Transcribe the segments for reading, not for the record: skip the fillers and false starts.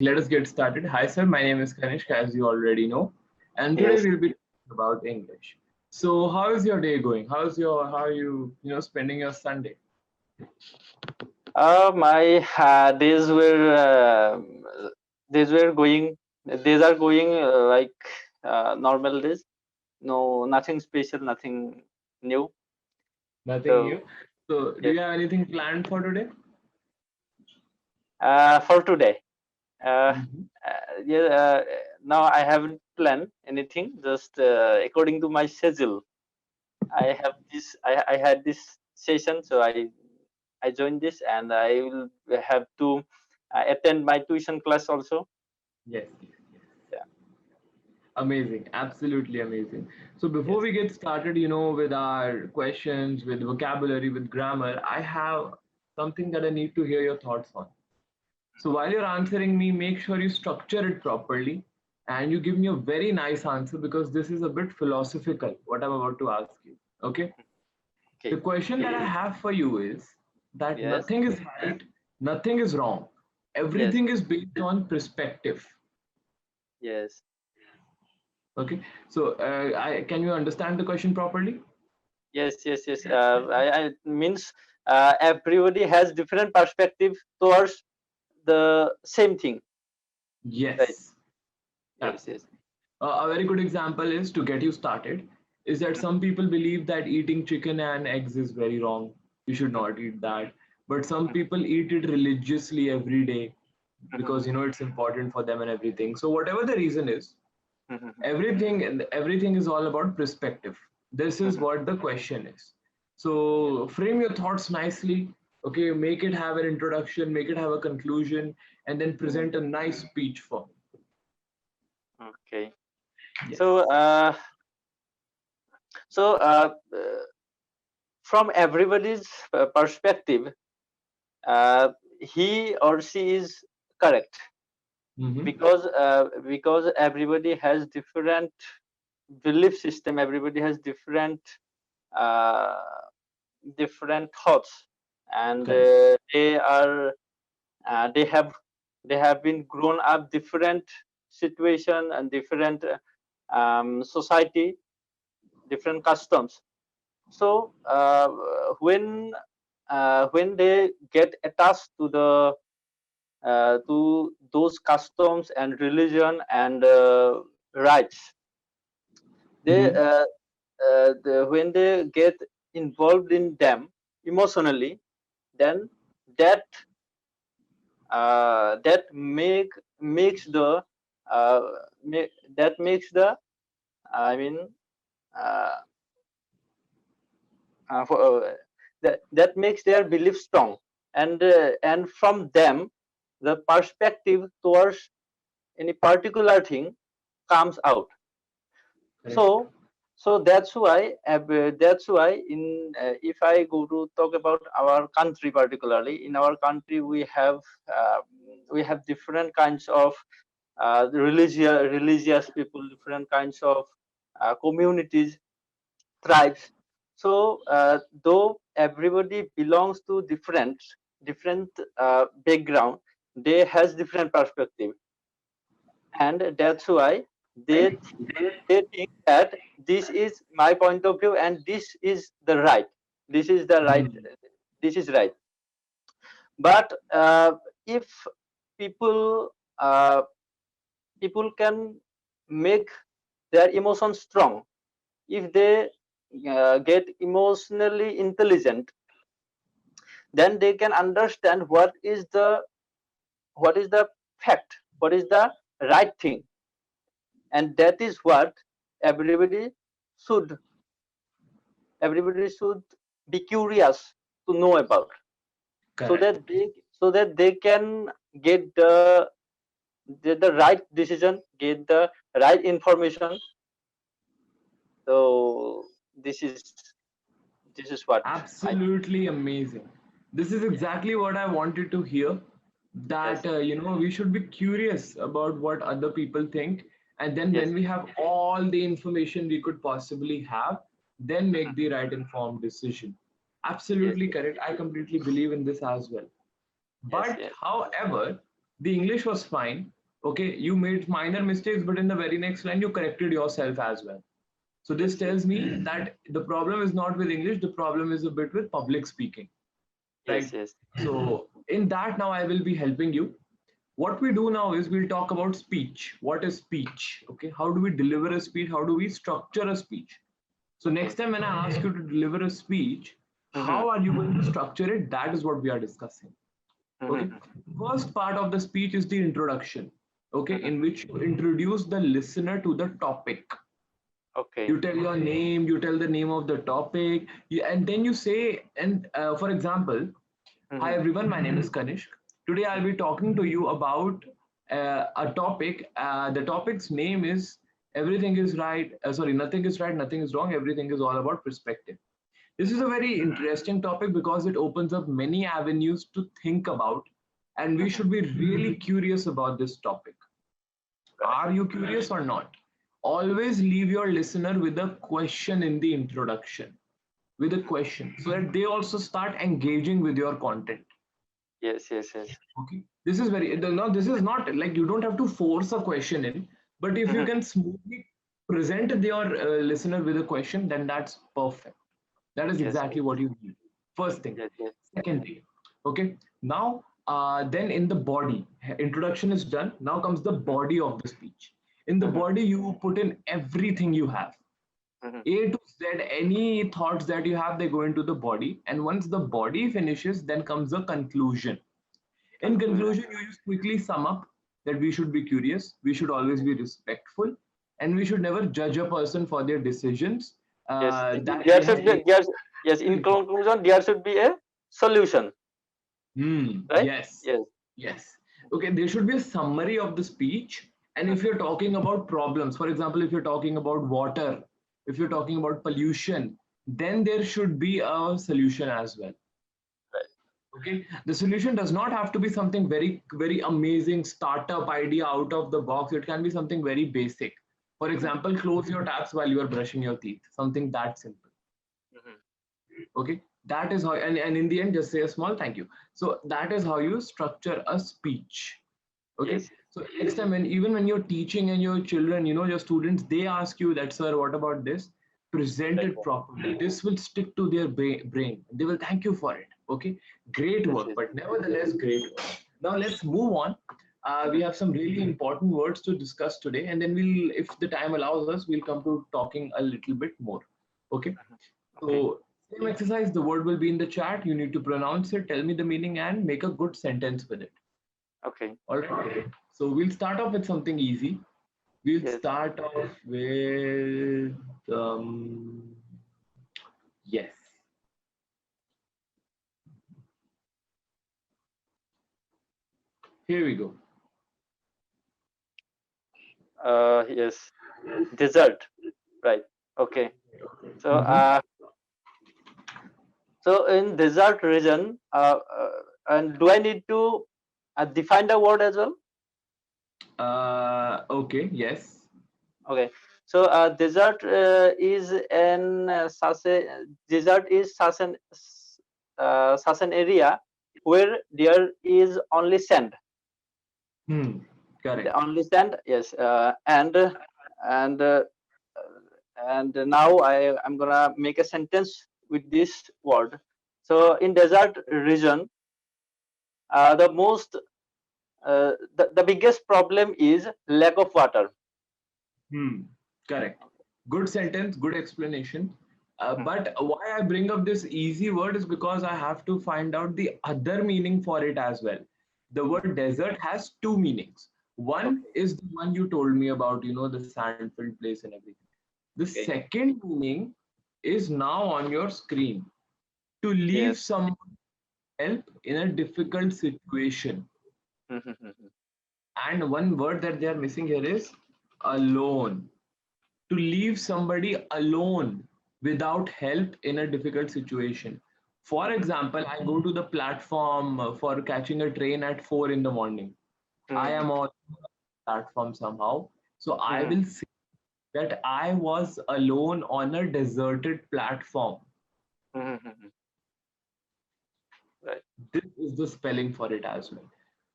Let us get started. Hi, sir. My name is Kanishk, as you already know, and today Yes. we'll be talking about English. So, how is your day going? How are you spending your Sunday? My days were going. Days are going like normal days. No, nothing special, nothing new. Nothing So new. So, do yes. you have anything planned for today? For today, uh, Hmm. yeah. Now I haven't planned anything. Just according to my schedule, I have this. I had this session, so I joined this, and I will have to attend my tuition class also. Yes, yes, yes. Yeah. Amazing, absolutely amazing. So before Yes. we get started, with our questions, with vocabulary, with grammar, I have something that I need to hear your thoughts on. So while you're answering me, make sure you structure it properly and you give me a very nice answer because this is a bit philosophical, what I'm about to ask you. Okay? The Okay. question that I have for you is that Yes. nothing is right, nothing is wrong. Yes. Everything is based on perspective. Yes. Okay? So can you understand the question properly? Yes. Yes. Yes. I means everybody has different perspective towards the same thing, right? Yes, Yes. Yes. absolutely. A very good example is to get you started is that some people believe that eating chicken and eggs is very wrong. You should not eat that. But some people eat it religiously every day because it's important for them and everything. So whatever the reason is, everything is all about perspective. This is what the question is. So frame your thoughts nicely. Okay, make it have an introduction, make it have a conclusion, and then present a nice speech for me. Okay. So, Yes. so from everybody's perspective, he or she is correct Mm-hmm. because everybody has different belief system. Everybody has uh, different thoughts, and Correct. they have been grown up different situation and different society, different customs. So when they get attached to those customs and religion and rights, they Mm-hmm. when they get involved in them emotionally, then that makes the uh, that makes the I mean uh, that makes their belief strong, and from them the perspective towards any particular thing comes out. Correct. So so that's why in if I go to talk about our country, particularly in our country, uh, we have different kinds of religious people, different kinds of communities, tribes. So though everybody belongs to different background, they has different perspective, and that's why they they think that this is my point of view and this is the right, this is the right, Mhm. this is right. But if people uh, people can make their emotions strong, if they get emotionally intelligent, then they can understand what is the fact, what is the right thing, and that is what everybody should everybody should be curious to know about, so that Correct. they can get the right decision, get the right information. So this is what I think. Absolutely amazing. This is Yeah. exactly what I wanted to hear. That Yes. we should be curious about what other people think, and then Yes. when we have all the information we could possibly have, then Mhm. make the right informed decision. Yes. Absolutely Yes. correct. I completely believe in this as well. Yes. But Yes. however, The English was fine. Okay, you made minor mistakes, but in the very next line, you corrected yourself as well. So this Yes, tells me that the problem is not with English, the problem is a bit with public speaking, yes, right? yes. So in that now I will be helping you. What we do now is we'll talk about speech. What is speech? Okay, how do we deliver a speech? How do we structure a speech? So next Okay. time when I ask you to deliver a speech, Mm-hmm. how are you going to structure it? That is what we are discussing. Okay. Mm-hmm. First part of the speech is the introduction. Okay, Mm-hmm. in which you introduce the listener to the topic. Okay. You tell your name, you tell the name of the topic, and then you say, and for example, hi Mm-hmm. everyone, my name is Kanishk. Today I'll be talking to you about a topic. The topic's name is Everything is Right. Sorry, Nothing is Right, Nothing is Wrong. Everything is all about perspective. This is a very interesting topic because it opens up many avenues to think about, and we Mm-hmm. should be really curious about this topic. Right. Are you curious or not? Always leave your listener with a question in the introduction, with a question, so that they also start engaging with your content. Yes, yes, yes. Okay, this is very no, this is not like you don't have to force a question in, but if you Mm-hmm. can smoothly present your listener with a question, then that's perfect. That is Yes, exactly yes, what you need. First thing. yes, yes. Second thing. Okay, now then in the body, introduction is done. Now comes the body of the speech. In the Mm-hmm. body, you put in everything you have. Mm-hmm. A to Z, any thoughts that you have, they go into the body. And once the body finishes, then comes the conclusion. In Conclusion. conclusion, you just quickly sum up that we should be curious, we should always be respectful, and we should never judge a person for their decisions Yes, that there they have should be taken. there's yes. In conclusion, there should be a solution, right? Yes, Yes. yes. Okay, there should be a summary of the speech. And if Mm-hmm. you're talking about problems, for example, if you're talking about water, if you're talking about pollution, then there should be a solution as well. Right. Okay, the solution does not have to be something very amazing startup idea out of the box. It can be something very basic. For Mm-hmm. example, close your taps while you are brushing your teeth, something that simple. Mm-hmm. Okay, that is how, and in the end just say a small thank you. So that is how you structure a speech. Okay, Yes. so next time when even when you're teaching and your children, your students, they ask you that, sir, what about this? Present Right. it properly. This will stick to their brain. They will thank you for it. Okay, great Yes. work, Yes. but nevertheless great work. Now let's move on. We Mm-hmm. have some really important words to discuss today, and then we'll, if the time allows us, we'll come to talking a little bit more. Okay, Okay. so same exercise, the word will be in the chat. You need to pronounce it, tell me the meaning, and make a good sentence with it. Okay. All right. So we'll start off with something easy. We'll Yes. start off with yes. Here we go. Yes. Desert. Right. Okay. So Mm-hmm. so in desert region, and do I need to define the word as well? Okay. Yes. Okay. So desert is an such an area where there is only sand. Hmm. The Correct. only sand, yes. And and now I'm gonna make a sentence with this word. So in desert region, the most the biggest problem is lack of water. Hmm. Correct. Good sentence. Good explanation. Mhm. But why I bring up this easy word is because I have to find out the other meaning for it as well. The word desert has two meanings. One Okay. is the one you told me about, the sand-filled place and everything. The Okay. second meaning is now on your screen. To leave Yes. someone help in a difficult situation. Mhm. And one word that they are missing here is alone. To leave somebody alone without help in a difficult situation. For Mhm. example, I go to the platform for catching a train at 4 in the morning. I Mhm. am on the platform somehow. So I Mhm. will say that I was alone on a deserted platform. Mhm. Right. This is the spelling for it as well.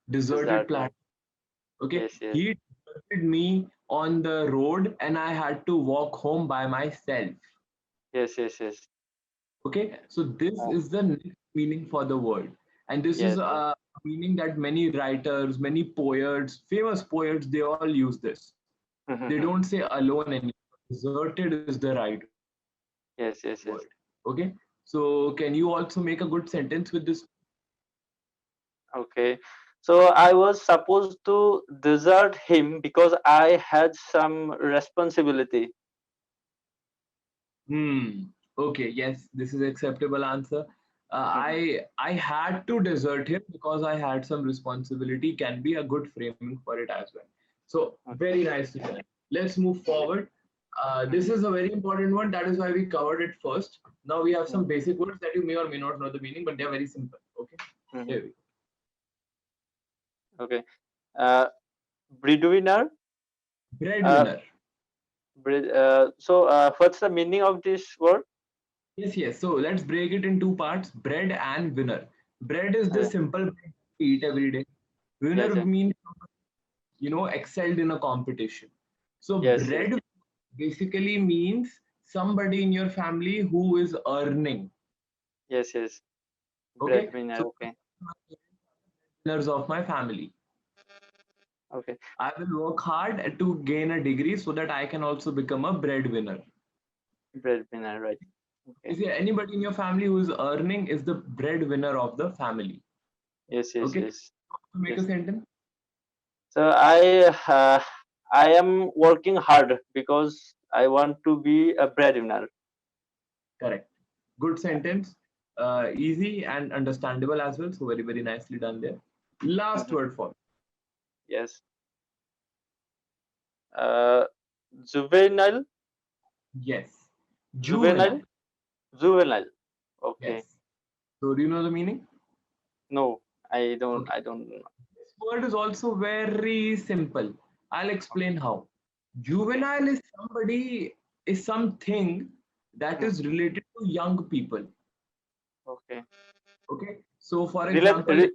Deserted Desert. platform. Okay, Yes, yes, he deserted me on the road and I had to walk home by myself. yes, yes, yes. Okay, so this Uh, is the next meaning for the word, and this is yes, yes. a meaning that many writers, many poets, famous poets, they all use this. They don't say alone anymore. Deserted is the right word. Yes, yes, Okay, yes. so can you also make a good sentence with this? Okay. So I was supposed to desert him because I had some responsibility. Hmm. Okay. Yes, this is acceptable answer. I had to desert him because I had some responsibility. Can be a good framing for it as well. So very Okay. nicely done. Let's move forward. This is a very important one. That is why we covered it first. Now we have some basic words that you may or may not know the meaning, but they are very simple. Okay. Here we go. Okay. Uh, breadwinner. Uh, Breadwinner. what's the meaning of this word? Yes, yes. So let's break it in two parts: bread and winner. Bread is the Okay. simple bread we eat every day. Winner Yes, yes, means excelled in a competition. So yes, yes, bread basically means somebody in your family who is earning. yes, yes. Okay, Breadwinner. so Okay. winners of my family. Okay. I will work hard to gain a degree so that I can also become a breadwinner. Breadwinner. Right. Okay. Is there anybody in your family who is earning is the breadwinner of the family? Yes, yes, Okay, yes, to make a yes. sentence. So I am working hard because I want to be a breadwinner. Correct. Good sentence. Easy and understandable as well. So very very nicely done there. Last Mhm. word for Yes. Uh, juvenile. yes. Juvenile. Juvenile. Juvenile. Okay. Yes. So do you know the meaning? No, I don't. Okay. I don't know. This word is also very simple. I'll explain how. Okay. Juvenile is somebody is something that Hmm. is related to young people. Okay. Okay. So for Relate. example,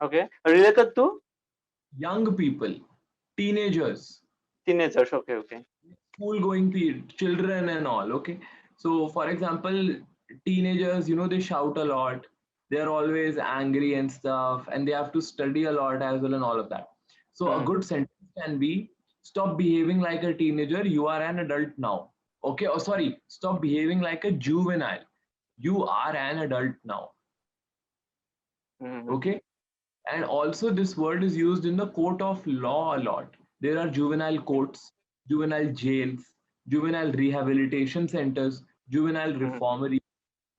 Okay. Related to young people, teenagers, teenagers. Okay. Okay. school going children and all. Okay, so for example, teenagers, they shout a lot, they're always angry and stuff, and they have to study a lot as well and all of that. So a Hmm. good sentence can be, stop behaving like a teenager, you are an adult now. Okay, oh sorry, stop behaving like a juvenile, you are an adult now. Hmm. Okay, and also, this word is used in the court of law a lot. There are juvenile courts, juvenile jails, juvenile rehabilitation centers, juvenile Hmm. reformatory.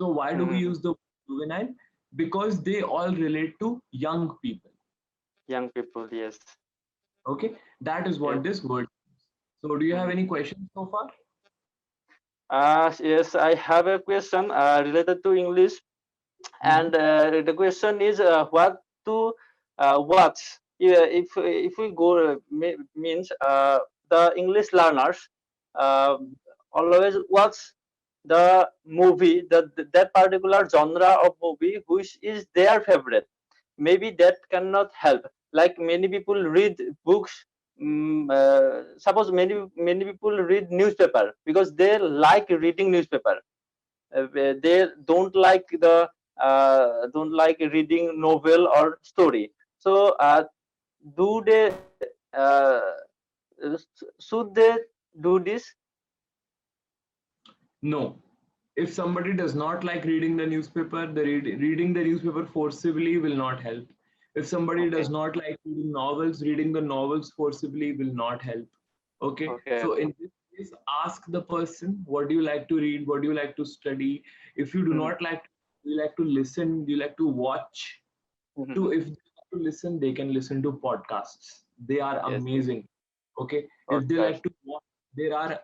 So, why do we Hmm. use the word juvenile? Because they all relate to young people. Young people. Yes. Okay, that is Yes. what this word is. So, do you have Hmm. any questions so far? Yes, I have a question related to English, Mhm. and the question is what to watch. Yeah, if we go means the English learners uh, always watch the movie, that particular genre of movie which is their favorite. Maybe that cannot help. Like many people read books. Suppose many people read newspaper because they like reading newspaper. They don't like reading novel or story. So do they should they do this? No. If somebody does not like reading the newspaper, reading the newspaper forcibly will not help. If somebody Okay. does not like reading novels, reading the novels forcibly will not help. Okay. Okay. So Okay. in this case, ask the person, what do you like to read? What do you like to study? If you do Mhm. not like, you like to listen, you like to watch. Mhm. To if they like to listen, they can listen to podcasts. They are Yes. Yes. amazing. Okay. If they Podcast. like to watch, there are a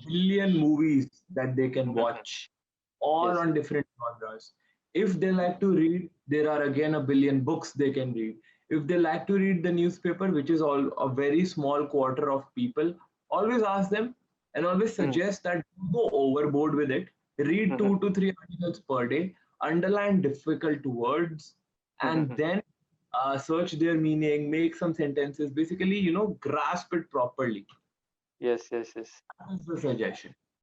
billion movies that they can Mhm. watch, all Yes. on different genres. If they like to read, there are again a billion books they can read. If they like to read the newspaper, which is all a very small quarter of people, always ask them and always Mhm. suggest that don't go overboard with it. Read Mhm. 2 to 3 articles per day, underline difficult words, and Mhm. then search their meaning, make some sentences, basically, grasp it properly. Yes, yes, yes. That's the suggestion.